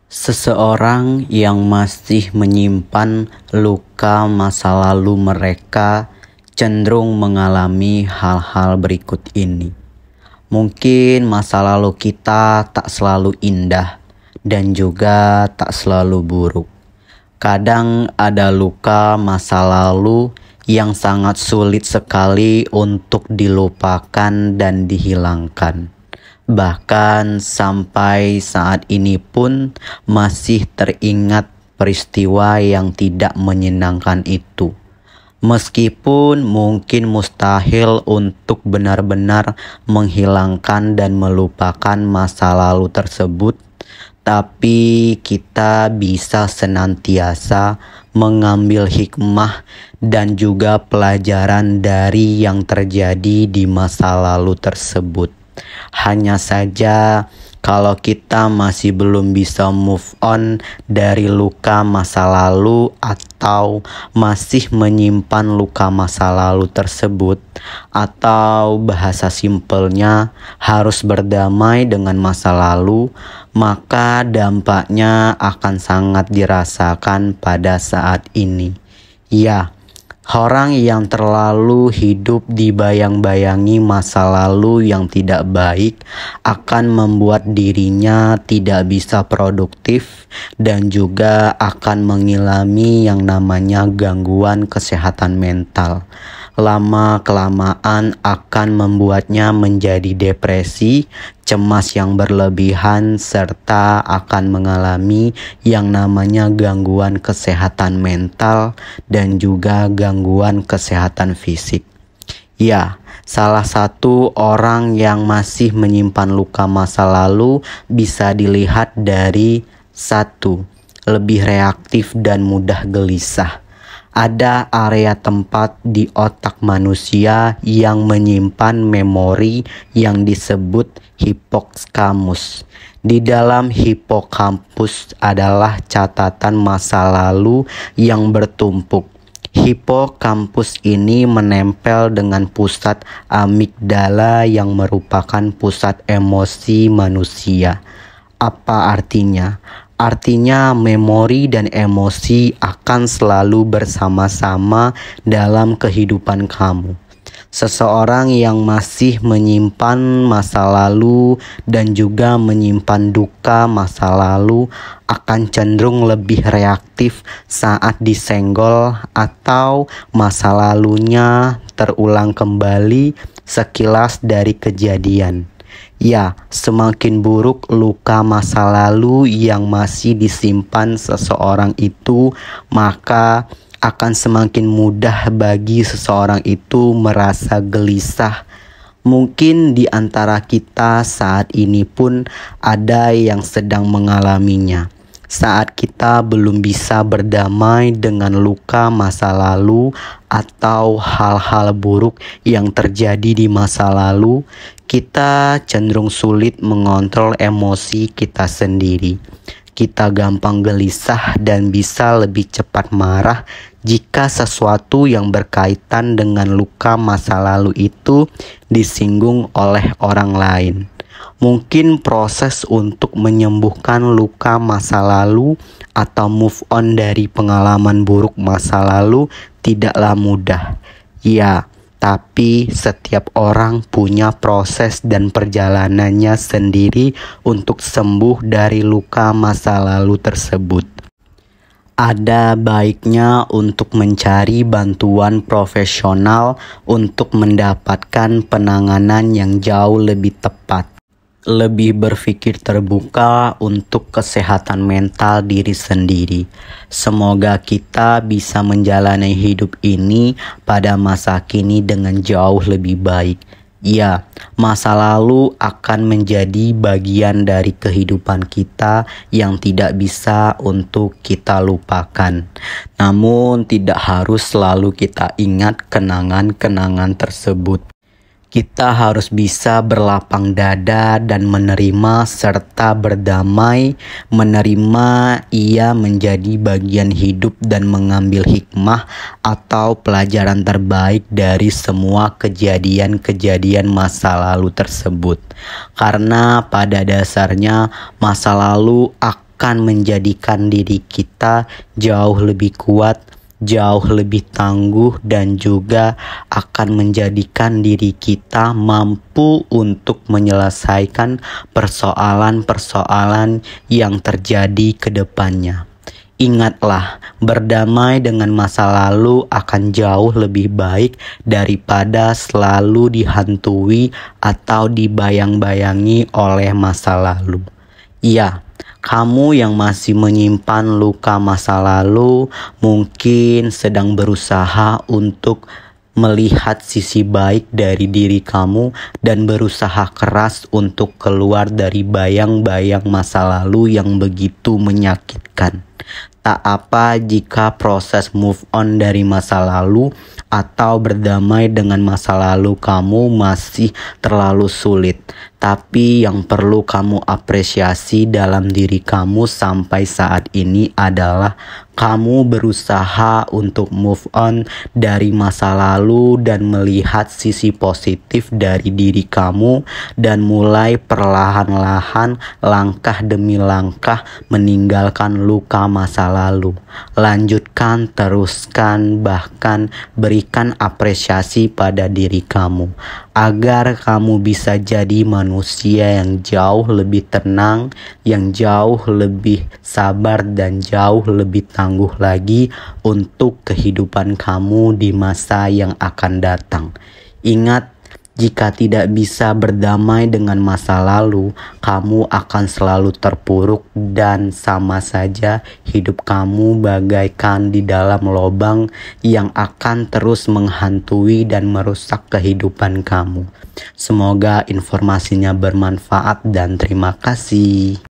Seseorang yang masih menyimpan luka masa lalu mereka cenderung mengalami hal-hal berikut ini. Mungkin masa lalu kita tak selalu indah dan juga tak selalu buruk. Kadang ada luka masa lalu yang sangat sulit sekali untuk dilupakan dan dihilangkan. Bahkan sampai saat ini pun masih teringat peristiwa yang tidak menyenangkan itu. Meskipun mungkin mustahil untuk benar-benar menghilangkan dan melupakan masa lalu tersebut, tapi kita bisa senantiasa mengambil hikmah dan juga pelajaran dari yang terjadi di masa lalu tersebut. Hanya saja kalau kita masih belum bisa move on dari luka masa lalu atau masih menyimpan luka masa lalu tersebut, atau bahasa simpelnya harus berdamai dengan masa lalu, maka dampaknya akan sangat dirasakan pada saat ini. Ya, orang yang terlalu hidup dibayang-bayangi masa lalu yang tidak baik akan membuat dirinya tidak bisa produktif dan juga akan mengilami yang namanya gangguan kesehatan mental. Lama-kelamaan akan membuatnya menjadi depresi, cemas yang berlebihan, serta akan mengalami yang namanya gangguan kesehatan mental dan juga gangguan kesehatan fisik. Ya, salah satu orang yang masih menyimpan luka masa lalu bisa dilihat dari 1. Lebih reaktif dan mudah gelisah. Ada area tempat di otak manusia yang menyimpan memori yang disebut hipokampus. Di dalam hipokampus adalah catatan masa lalu yang bertumpuk. Hipokampus ini menempel dengan pusat amigdala yang merupakan pusat emosi manusia. Apa artinya? Artinya memori dan emosi akan selalu bersama-sama dalam kehidupan kamu. Seseorang yang masih menyimpan masa lalu dan juga menyimpan duka masa lalu akan cenderung lebih reaktif saat disenggol atau masa lalunya terulang kembali sekilas dari kejadian. Ya, semakin buruk luka masa lalu yang masih disimpan seseorang itu, maka akan semakin mudah bagi seseorang itu merasa gelisah. Mungkin di antara kita saat ini pun ada yang sedang mengalaminya. Saat kita belum bisa berdamai dengan luka masa lalu atau hal-hal buruk yang terjadi di masa lalu, kita cenderung sulit mengontrol emosi kita sendiri. Kita gampang gelisah dan bisa lebih cepat marah jika sesuatu yang berkaitan dengan luka masa lalu itu disinggung oleh orang lain. Mungkin proses untuk menyembuhkan luka masa lalu atau move on dari pengalaman buruk masa lalu tidaklah mudah. Ya, tapi setiap orang punya proses dan perjalanannya sendiri untuk sembuh dari luka masa lalu tersebut. Ada baiknya untuk mencari bantuan profesional untuk mendapatkan penanganan yang jauh lebih tepat. Lebih berpikir terbuka untuk kesehatan mental diri sendiri. Semoga kita bisa menjalani hidup ini pada masa kini dengan jauh lebih baik. Ya, masa lalu akan menjadi bagian dari kehidupan kita yang tidak bisa untuk kita lupakan. Namun tidak harus selalu kita ingat kenangan-kenangan tersebut. Kita harus bisa berlapang dada dan menerima serta berdamai, menerima ia menjadi bagian hidup dan mengambil hikmah atau pelajaran terbaik dari semua kejadian-kejadian masa lalu tersebut. Karena pada dasarnya masa lalu akan akan menjadikan diri kita jauh lebih kuat, jauh lebih tangguh, dan juga akan menjadikan diri kita mampu untuk menyelesaikan persoalan-persoalan yang terjadi ke depannya. Ingatlah, berdamai dengan masa lalu akan jauh lebih baik daripada selalu dihantui atau dibayang-bayangi oleh masa lalu. Ya, kamu yang masih menyimpan luka masa lalu mungkin sedang berusaha untuk melihat sisi baik dari diri kamu dan berusaha keras untuk keluar dari bayang-bayang masa lalu yang begitu menyakitkan. Tak apa jika proses move on dari masa lalu atau berdamai dengan masa lalu kamu masih terlalu sulit. Tapi yang perlu kamu apresiasi dalam diri kamu sampai saat ini adalah kamu berusaha untuk move on dari masa lalu dan melihat sisi positif dari diri kamu dan mulai perlahan-lahan langkah demi langkah meninggalkan luka masa lalu. Lanjutkan, teruskan, bahkan berikan apresiasi pada diri kamu agar kamu bisa jadi manusia yang jauh lebih tenang, yang jauh lebih sabar dan jauh lebih tangguh lagi untuk kehidupan kamu di masa yang akan datang. Ingat, jika tidak bisa berdamai dengan masa lalu, kamu akan selalu terpuruk dan sama saja hidup kamu bagaikan di dalam lubang yang akan terus menghantui dan merusak kehidupan kamu. Semoga informasinya bermanfaat dan terima kasih.